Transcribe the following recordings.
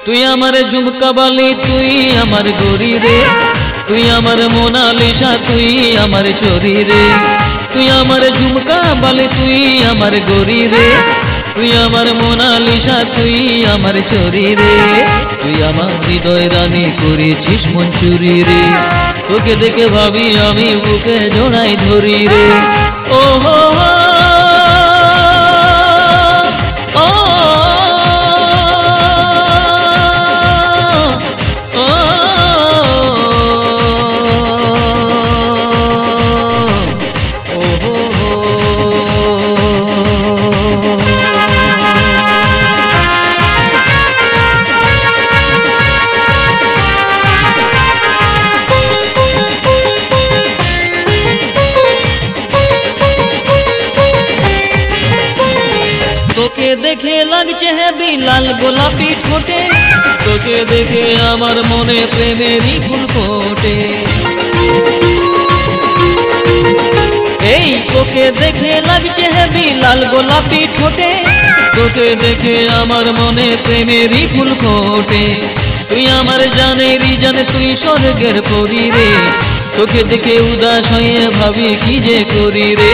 তুই আমার ঝুমকা বালি, তুই আমার গরি রে, তুই আমার মোনালিসা, তুই আমার চরি রে। তুই আমার ঝুমকা বালি, তুই আমার গরি রে, তুই আমার মোনালিসা, তুই আমার চরি রে। তুই আমার হৃদয় রানী, করেছিস মন চুরি রে। তোকে দেখে ভাবি আমি বুকে জড়াই ধরি রে। ও হো হো তোকে দেখে লাগছে হেবি লাল গোলাপি ঠোঁটে, তোকে দেখে আমার মনে প্রেমেরই ফুল ফোটে। এই তোকে দেখে লাগছে হেবি লাল গোলাপি ঠোঁটে, তোকে দেখে আমার মনে প্রেমেরই ফুল ফোটে। তুই আমার জানেরই জানে, তুই স্বর্গের পরি রে। তোকে দেখে উদাস হয়ে ভাবি কি যে করি রে।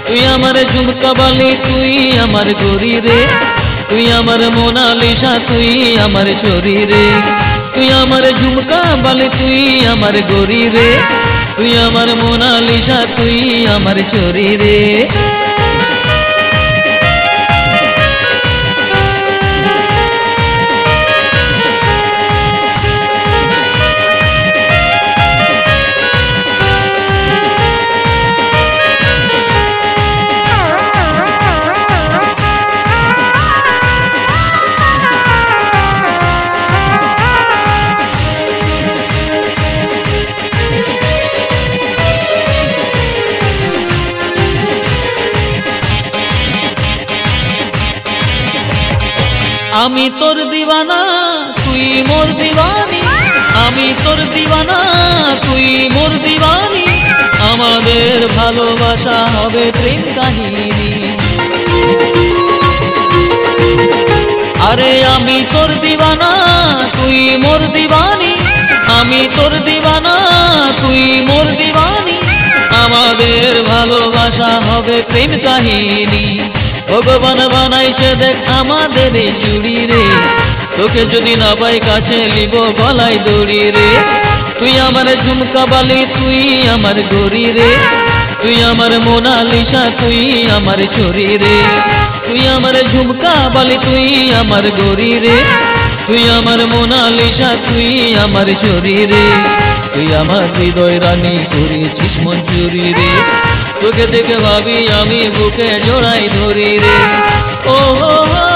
তুই আমার ঝুমকা বালি, তুই আমার গরি রে, তুই আমার মোনালিসা, তুই আমার চরি রে। তুই আমার ঝুমকা বালি, তুই আমার গরি রে, তুই আমার মোনালিসা, তুই আমার চরি রে। আমি তোর দিওয়ানা, তুই মোর দিওয়ানি, আমি তোর দিওয়ানা, তুই মোর দিওয়ানি। আমাদের ভালোবাসা হবে প্রেম কাহিনী। আরে আমি তোর দিওয়ানা, তুই মোর দিওয়ানি, আমি তোর দিওয়ানা, তুই মোর দিওয়ানি। আমাদের ভালোবাসা হবে প্রেম কাহিনী। ভগবান বানাইছে দেখ আমাদের এই জুড়ি রে। তোকে যদি না পাই কাছে লিব গলায় দড়ি রে। তুই আমার ঝুমকা বালি, তুই আমার গরি রে, তুই আমার মোনালিসা, তুই আমার চরি রে। তুই আমার ঝুমকা বালি, তুই আমার গরি রে, তুই আমার মোনালিসা, তুই আমার চরি রে। তুই আমার হৃদয় রানী, করেছিস মন চুরি রে। তোকে দেখে ভাবি আমি বুকে জড়াই ধরি রে। ও হো হো